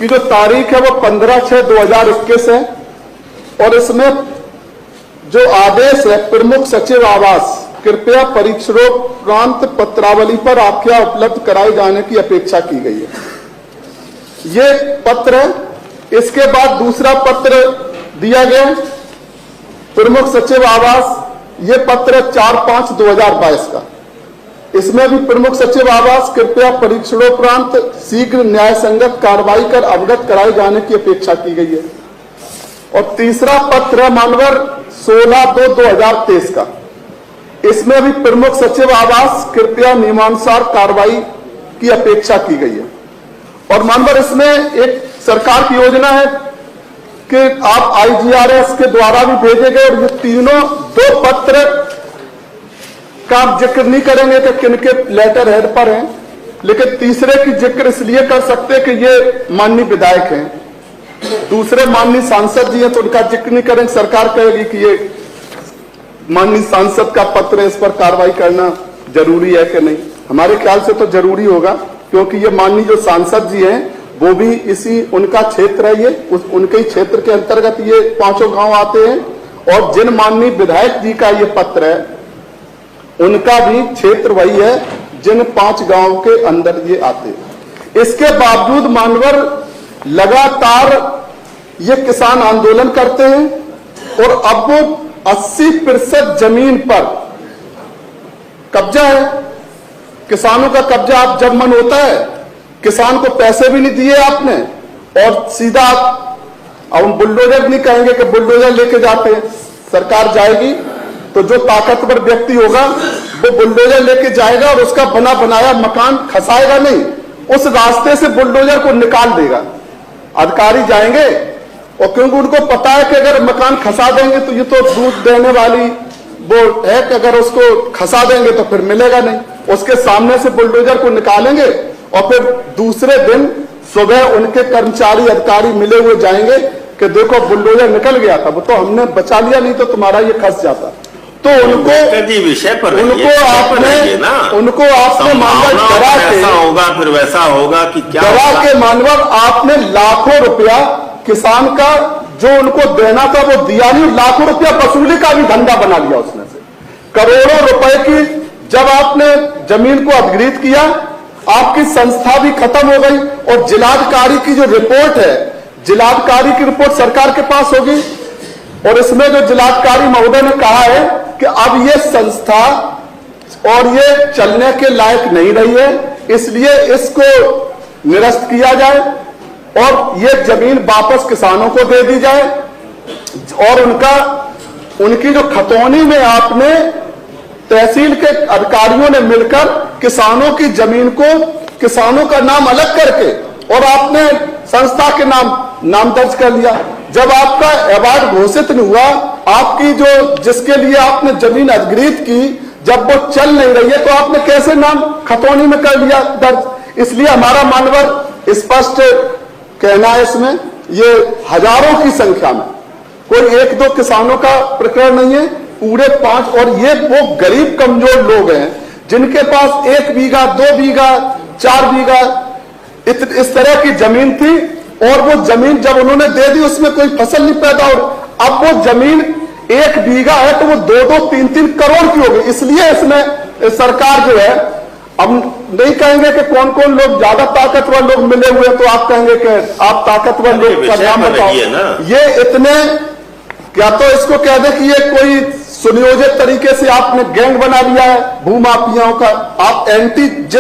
की जो तारीख है वो 15/6/2021 है और इसमें जो आदेश है प्रमुख सचिव आवास कृपया परीक्षणोपरांत पत्रावली पर आख्या उपलब्ध कराए जाने की अपेक्षा की गई है। ये पत्र है। इसके बाद दूसरा पत्र दिया गया प्रमुख सचिव आवास, ये पत्र 4/5/2022 का। इसमें भी प्रमुख सचिव आवास कृपया परीक्षणोपरांत शीघ्र न्याय संगत कार्रवाई कर अवगत कराए जाने की अपेक्षा की गई है। और तीसरा पत्र मानवर 16/2/2023 का। इसमें भी प्रमुख सचिव आवास कृपया नियमानुसार कार्रवाई की अपेक्षा की गई है। और मानवर इसमें एक सरकार की योजना है कि आप IGRS के द्वारा भी भेजे गए और ये तीनों दो पत्र का जिक्र नहीं करेंगे कि किनके लेटर हेड पर हैं, लेकिन तीसरे की जिक्र इसलिए कर सकते हैं कि ये माननीय विधायक हैं, दूसरे माननीय सांसद जी हैं तो उनका जिक्र नहीं करेंगे। सरकार कहेगी कि ये माननीय सांसद का पत्र है, इस पर कार्रवाई करना जरूरी है कि नहीं। हमारे ख्याल से तो जरूरी होगा, क्योंकि ये माननीय जो सांसद जी हैं वो भी इसी उनका क्षेत्र है, ये उनके ही क्षेत्र के अंतर्गत ये 5 गांव आते हैं। और जिन माननीय विधायक जी का ये पत्र है उनका भी क्षेत्र वही है जिन 5 गांव के अंदर ये आते हैं। इसके बावजूद मानवर लगातार ये किसान आंदोलन करते हैं और अब वो 80% जमीन पर कब्जा है। किसानों का कब्जा आप जब मन होता है, किसान को पैसे भी नहीं दिए आपने और सीधा अब हम बुलडोजर नहीं कहेंगे कि बुलडोजर लेके जाते हैं, सरकार जाएगी तो जो ताकतवर व्यक्ति होगा वो बुलडोजर लेके जाएगा और उसका बना बनाया मकान खसाएगा नहीं, उस रास्ते से बुलडोजर को निकाल देगा। अधिकारी जाएंगे और क्योंकि उनको पता है कि अगर मकान खसा देंगे तो ये तो दूध देने वाली वो है कि अगर उसको खसा देंगे तो फिर मिलेगा नहीं, उसके सामने से बुलडोजर को निकालेंगे और फिर दूसरे दिन सुबह उनके कर्मचारी अधिकारी मिले हुए जाएंगे कि देखो बुलडोजर निकल गया था, वो तो हमने बचा लिया, नहीं तो तुम्हारा ये खस जाता। तो उनको विषय पर उनको आपने मानवर डरा के ऐसा होगा फिर वैसा होगा कि क्या डरा के मानवर आपने लाखों रुपया किसान का जो उनको देना था वो दिया नहीं, लाखों रुपया वसूली का भी धंधा बना लिया उसमें से। करोड़ों रुपए की जब आपने जमीन को अधिग्रहित किया, आपकी संस्था भी खत्म हो गई और जिलाधिकारी की जो रिपोर्ट है, जिलाधिकारी की रिपोर्ट सरकार के पास होगी और इसमें जो जिलाधिकारी महोदय ने कहा है कि अब ये संस्था और ये चलने के लायक नहीं रही है, इसलिए इसको निरस्त किया जाए और ये जमीन वापस किसानों को दे दी जाए। और उनकी जो खतौनी में आपने तहसील के अधिकारियों ने मिलकर किसानों की जमीन को किसानों का नाम अलग करके और आपने संस्था के नाम दर्ज कर लिया। जब आपका अवार्ड घोषित नहीं हुआ, आपकी जो जिसके लिए आपने जमीन अधिग्रहित की, जब वो चल नहीं रही है तो आपने कैसे नाम खतौनी में कर लिया दर्ज। इसलिए हमारा मानवर स्पष्ट कहना है, इसमें ये हजारों की संख्या में, कोई 1-2 किसानों का प्रकरण नहीं है, पूरे 5। और ये वो गरीब कमजोर लोग हैं जिनके पास 1 बीघा 2 बीघा 4 बीघा इस तरह की जमीन थी और वो जमीन जब उन्होंने दे दी उसमें कोई फसल नहीं पैदा हो। अब वो जमीन 1 बीघा है तो वो 2-2 3-3 करोड़ की हो गई। इसलिए इसमें सरकार जो है, हम नहीं कहेंगे कि कौन कौन लोग ज्यादा ताकतवर लोग मिले हुए तो आप कहेंगे कि आप ताकतवर लोग का नाम बताओ। ये इतने क्या तो इसको कह दे कि ये कोई सुनियोजित तरीके से आपने गैंग बना लिया है भूमाफियाओं का। आप एंटी जिस